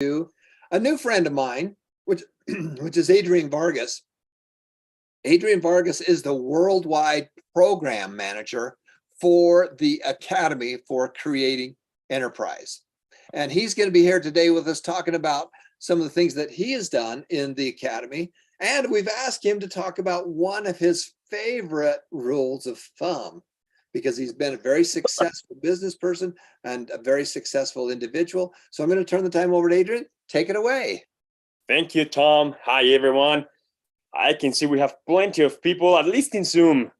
to a new friend of mine, which which is Adrian Vargas. Adrian Vargas is the worldwide program manager for the Academy for Creating Enterprise. And he's going to be here today with us talking about some of the things that he has done in the Academy. And we've asked him to talk about one of his favorite rules of thumb, because he's been a very successful business person and a very successful individual. So I'm going to turn the time over to Adrian. Take it away. Thank you, Tom. Hi, everyone. I can see we have plenty of people, at least in Zoom.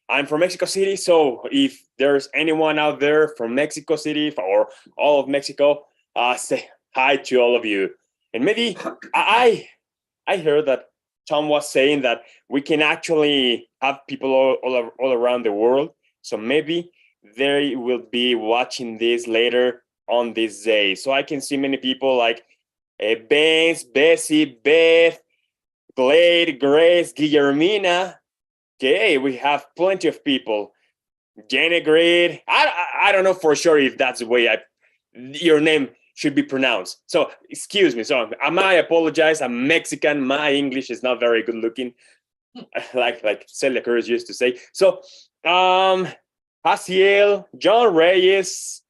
I'm from Mexico City, so if there's anyone out there from Mexico City or all of Mexico, say hi to all of you. And maybe I heard that Tom was saying that we can actually have people all around the world. So maybe they will be watching this later on this day. So I can see many people like Benz, Bessie, Beth, Glade, Grace, Guillermina. Okay, we have plenty of people. Jenny Grid. I don't know for sure if that's the way your name should be pronounced. So excuse me. So I apologize. I'm Mexican. My English is not very good looking. like Celia Cruz used to say. So Haciel, John Reyes,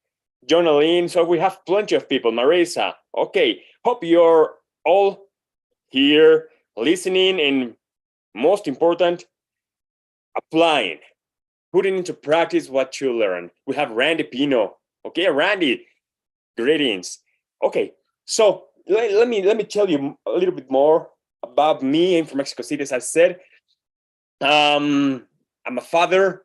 John Aline. So we have plenty of people. Marisa. Okay. Hope you're all here listening and most important, applying, putting into practice what you learn. We have Randy Pino. Okay, Randy, greetings. Okay, so let me tell you a little bit more about me. I'm from Mexico City, as I said. I'm a father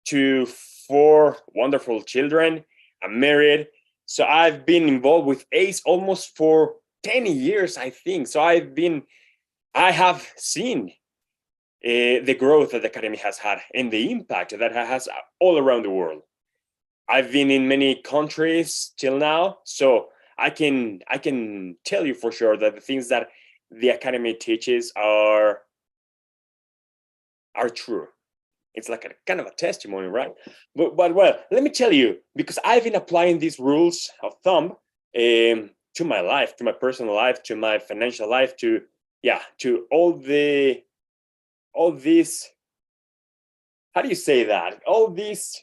to 4 wonderful children. I'm married. So I've been involved with ACE almost for 10 years, I think. So I have seen the growth that the Academy has had and the impact that it has all around the world. I've been in many countries till now, so I can tell you for sure that the things that the Academy teaches are true. It's like a kind of a testimony, right? But well, let me tell you, because I've been applying these rules of thumb to my life, to my personal life, to my financial life, to all these, how do you say that? All these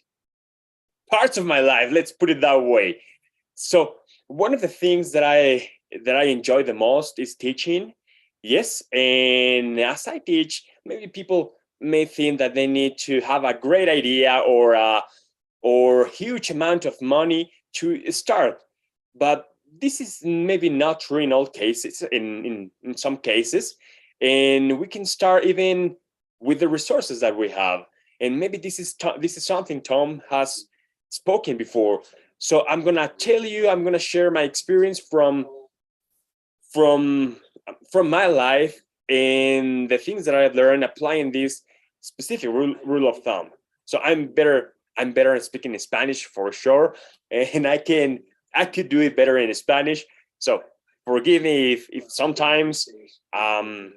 parts of my life, let's put it that way. So one of the things that I enjoy the most is teaching. Yes, and as I teach, maybe people may think that they need to have a great idea or huge amount of money to start. But this is maybe not true in all cases, in some cases. And we can start even with the resources that we have. And maybe this is something Tom has spoken before. So I'm gonna tell you, I'm gonna share my experience from my life and the things that I've learned applying this specific rule of thumb. So I'm better at speaking Spanish for sure, and I could do it better in Spanish. So forgive me if sometimes I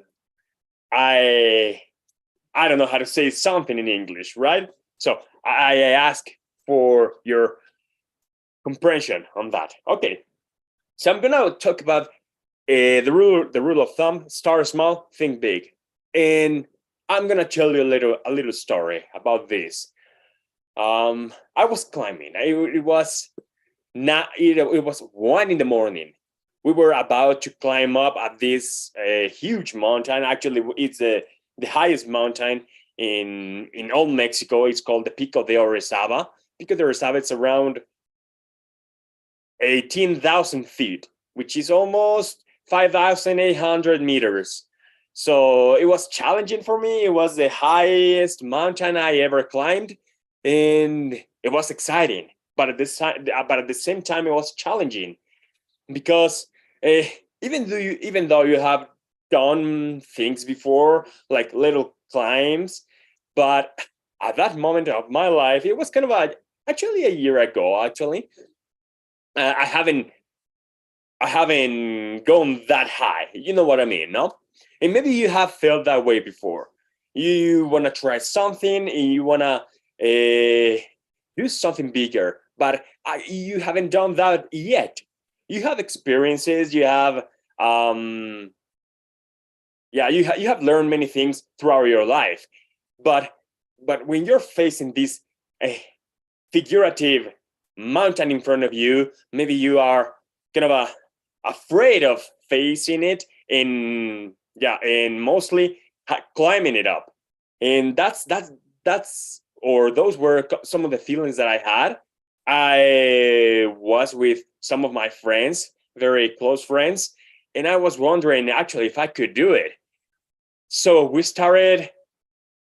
don't know how to say something in English, right? So I ask for your comprehension on that. Okay, so I'm gonna talk about the rule of thumb: start small, think big, and I'm gonna tell you a little story about this. I was climbing. It was 1 a.m. We were about to climb up at this huge mountain. Actually, it's the highest mountain in all Mexico. It's called the Pico de Orizaba. Pico de Orizaba, it's around 18,000 feet, which is almost 5,800 meters. So it was challenging for me. It was the highest mountain I ever climbed, and it was exciting. But at the same time, it was challenging because even though you have done things before, like little climbs, but at that moment of my life, it was kind of actually a year ago. Actually, I haven't gone that high. You know what I mean, no? And maybe you have felt that way before. You want to try something and you want to do something bigger, but you haven't done that yet. you have experiences, you have you have learned many things throughout your life, but when you're facing this figurative mountain in front of you, maybe you are kind of afraid of facing it, and mostly climbing it up. And that's or those were some of the feelings that I had. I was with some of my friends, very close friends, and I was wondering actually if I could do it. So we started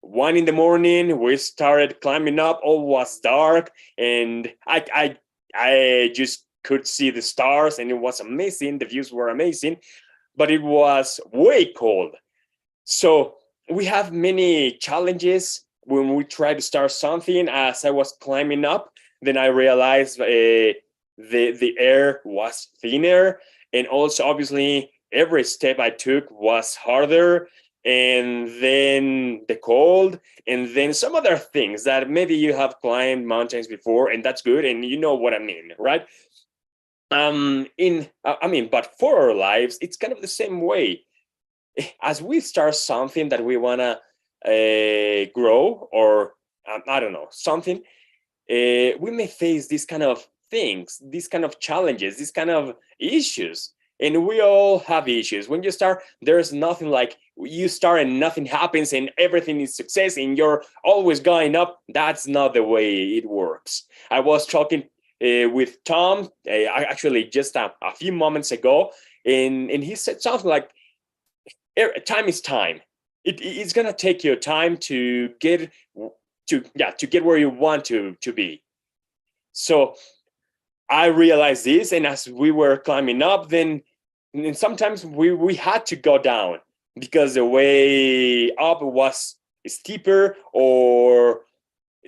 1 in the morning. We started climbing up. All was dark, and I just could see the stars, and it was amazing. The views were amazing, but it was way cold. So we have many challenges when we try to start something. As I was climbing up, then I realized the air was thinner, and also obviously every step I took was harder, and then the cold, and then some other things that maybe you have climbed mountains before, and that's good, and you know what I mean, right? But for our lives, it's kind of the same way. As we start something that we want to grow, or I don't know, something, we may face these kind of things, these kind of challenges, these kind of issues. And we all have issues. When you start, there's nothing like you start and nothing happens and everything is success and you're always going up. That's not the way it works. I was talking with Tom actually just a few moments ago, and he said something like, time is time. It's gonna take you time to get to get where you want to be. So I realized this, and as we were climbing up, then and sometimes we had to go down because the way up was steeper, or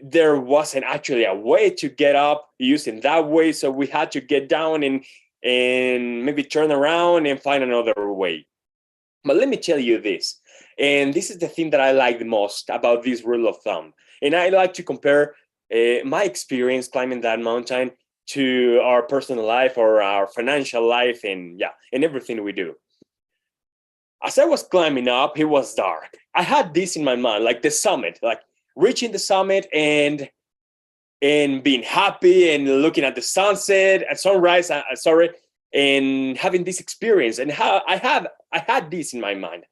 there wasn't actually a way to get up using that way. So we had to get down and maybe turn around and find another way. But let me tell you this, and this is the thing that I like the most about this rule of thumb. And I like to compare my experience climbing that mountain to our personal life or our financial life, and everything we do. As I was climbing up, it was dark. I had this in my mind, like the summit, like reaching the summit and being happy and looking at the sunset at sunrise. And having this experience, and how I had this in my mind.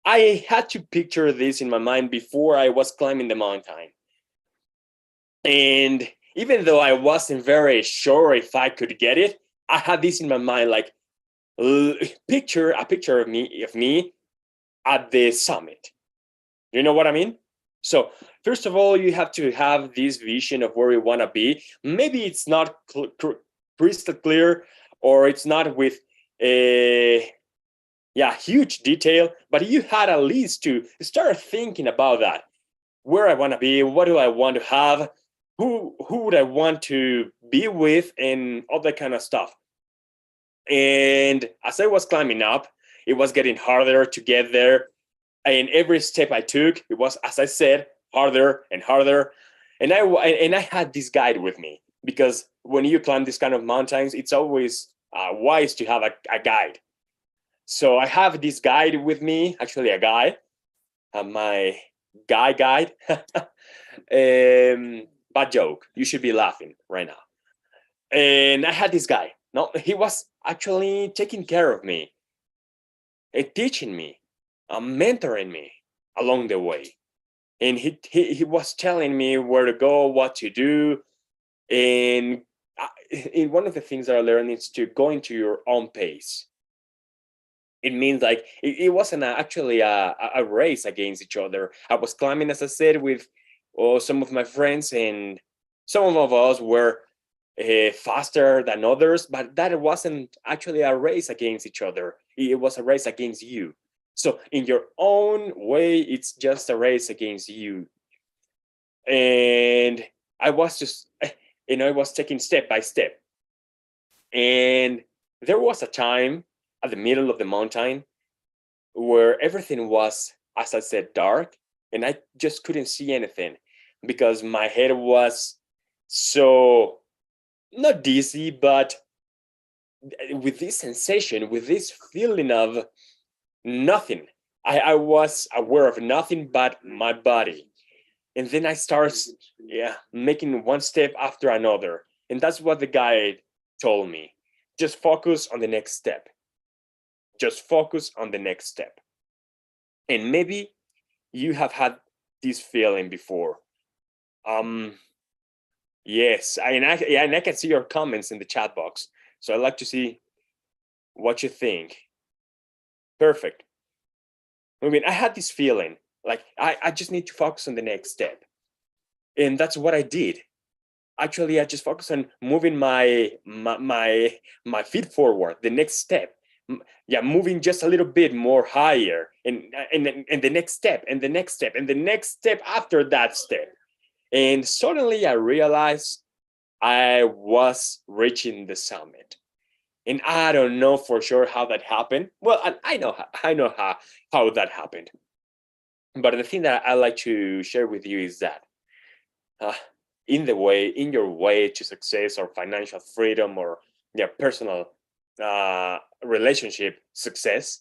I had to picture this in my mind before I was climbing the mountain. And even though I wasn't very sure if I could get it, I had this in my mind, like picture of me at the summit. You know what I mean? So first of all, you have to have this vision of where you want to be. Maybe it's not crystal clear, or it's not with a huge detail, but you had at least to start thinking about that. Where I want to be, what do I want to have, who would I want to be with, and all that kind of stuff. And as I was climbing up, it was getting harder to get there. And every step I took, it was, as I said, harder and harder. And I had this guide with me, because when you climb this kind of mountains, it's always wise to have a guide. So I have this guide with me, actually a guy, my guide. Bad joke. You should be laughing right now. And I had this guy. No, he was actually taking care of me, teaching me, mentoring me along the way. And he was telling me where to go, what to do. And one of the things that I learned is to go into your own pace. It means like it wasn't actually a race against each other. I was climbing, as I said, with some of my friends, and some of us were faster than others, but that wasn't actually a race against each other. It was a race against you. So in your own way, it's just a race against you. And I was just, I was taking step by step. And there was a time at the middle of the mountain where everything was, as I said, dark, and I just couldn't see anything because my head was so not dizzy, but with this sensation, with this feeling of nothing. I was aware of nothing but my body. And then I start, making one step after another. And that's what the guy told me. Just focus on the next step. Just focus on the next step. And maybe you have had this feeling before. Yes, and I can see your comments in the chat box. So I'd like to see what you think. Perfect. I mean, I had this feeling like I just need to focus on the next step. And that's what I did. Actually, I just focused on moving my feet forward, the next step. Moving just a little bit more higher, and the next step, and the next step, and the next step after that step. And suddenly I realized I was reaching the summit. And I don't know for sure how that happened. Well, I know how that happened. But the thing that I like to share with you is that in your way to success or financial freedom or personal relationship success,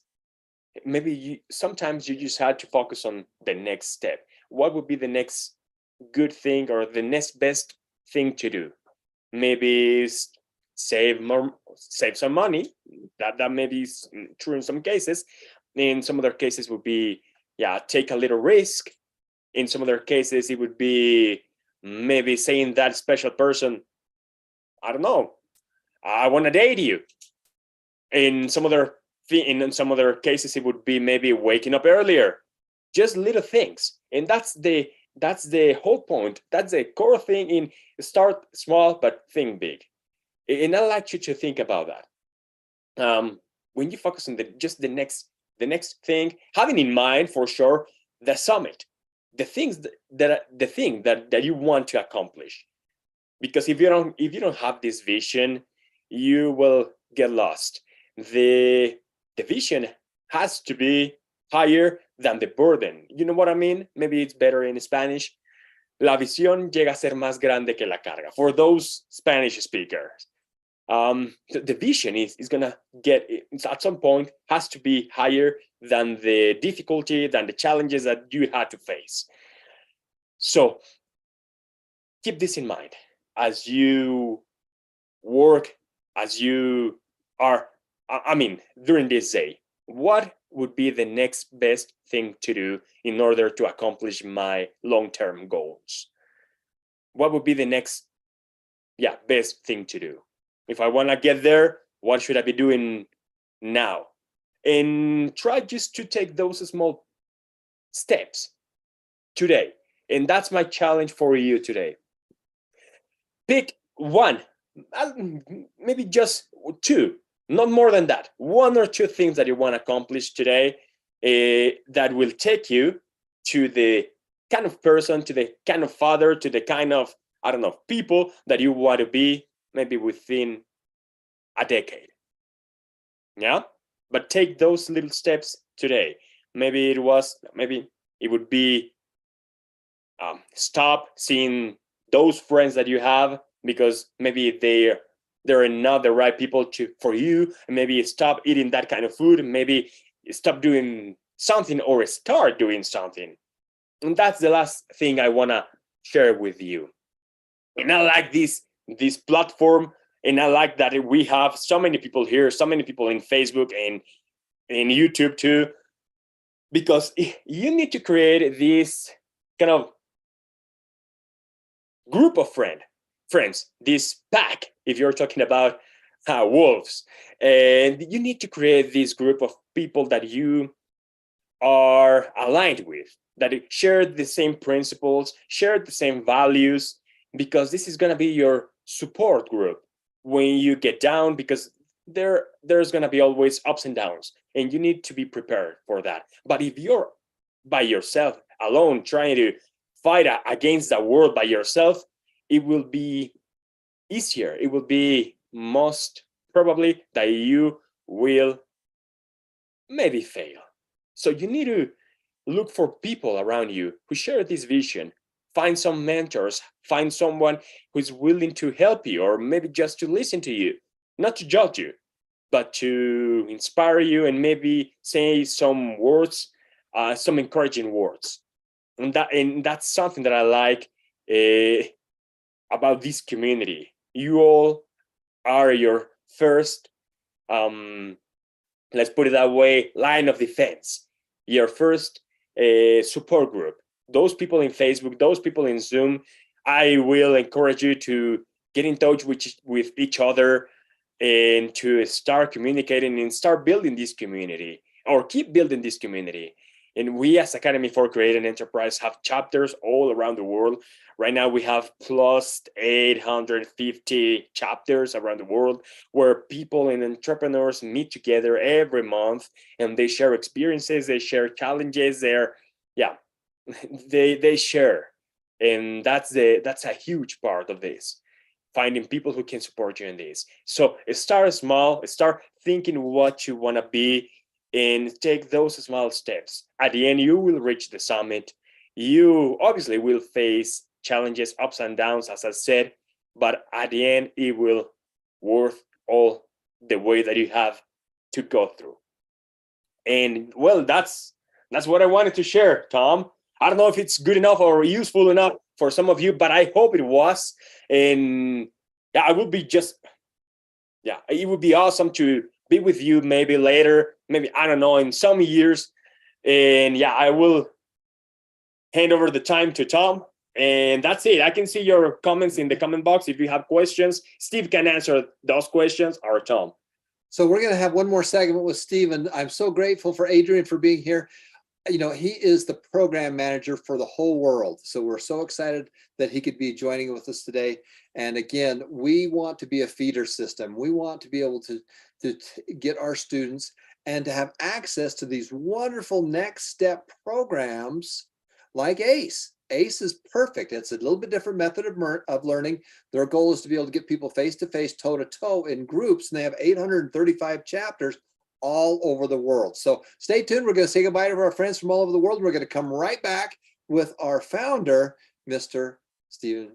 maybe sometimes you just had to focus on the next step. What would be the next good thing or the next best thing to do? Maybe save some money. That may be true in some cases. In some other cases would be take a little risk. In some other cases it would be maybe saying that special person, I don't know, I want to date you. In some other cases it would be maybe waking up earlier. Just little things. And that's the whole point. That's the core thing in start small but think big. And I like you to think about that. When you focus on the next thing, having in mind for sure the summit, the thing that you want to accomplish. Because if you don't have this vision, you will get lost. The vision has to be higher than the burden. You know what I mean? Maybe it's better in Spanish. La visión llega a ser más grande que la carga. For those Spanish speakers, the vision is gonna get at some point has to be higher than the difficulty, than the challenges that you had to face. So keep this in mind as you work, as you are, during this day. What would be the next best thing to do in order to accomplish my long-term goals? What would be the next best thing to do? If I want to get there, what should I be doing now? And try just to take those small steps today. And that's my challenge for you today. Pick one, maybe just two, not more than that. One or two things that you want to accomplish today that will take you to the kind of person, to the kind of father, to the kind of, people that you want to be maybe within a decade. Yeah? But take those little steps today. Maybe it would be stop seeing those friends that you have because maybe they're not the right people for you. And maybe stop eating that kind of food. Maybe stop doing something or start doing something. And that's the last thing I want to share with you. And I like this platform, and I like that we have so many people here, so many people in Facebook and in YouTube too, because you need to create this kind of group of friends, this pack, if you're talking about wolves. And you need to create this group of people that you are aligned with, that share the same principles, share the same values, because this is going to be your support group when you get down, because there's going to be always ups and downs, and you need to be prepared for that. But if you're by yourself, alone, trying to fight against the world by yourself, it will be easier. It will be most probably that you will maybe fail. So you need to look for people around you who share this vision. Find some mentors, find someone who's willing to help you, or maybe just to listen to you, not to judge you, but to inspire you and maybe say some words, some encouraging words. And that's something that I like about this community. You all are your first, let's put it that way, line of defense, your first support group. Those people in Facebook, those people in Zoom, I will encourage you to get in touch with each other and to start communicating and start building this community, or keep building this community. And we as Academy for Creative Enterprise have chapters all around the world. Right now we have plus 850 chapters around the world, where people and entrepreneurs meet together every month, and they share experiences, they share challenges, they share. And that's a huge part of this, finding people who can support you in this. So start small, start thinking what you want to be, and take those small steps. At the end, you will reach the summit. You obviously will face challenges, ups and downs, as I said, but at the end, it will worth all the way that you have to go through. And well, that's what I wanted to share, Tom. I don't know if it's good enough or useful enough for some of you, but I hope it was. And yeah, it would be awesome to be with you maybe later, maybe, I don't know, in some years. And yeah, I will hand over the time to Tom. And that's it. I can see your comments in the comment box. If you have questions, Steve can answer those questions, or Tom. So we're going to have one more segment with Steve, and I'm so grateful for Adrian for being here. You know, he is the program manager for the whole world. So we're so excited that he could be joining with us today. And again, we want to be a feeder system. We want to be able to get our students and to have access to these wonderful next step programs like ACE. ACE is perfect. It's a little bit different method of learning. Their goal is to be able to get people face-to-face, toe-to-toe in groups, and they have 835 chapters all over the world. So stay tuned. We're going to say goodbye to our friends from all over the world. We're going to come right back with our founder, Mr. Stephen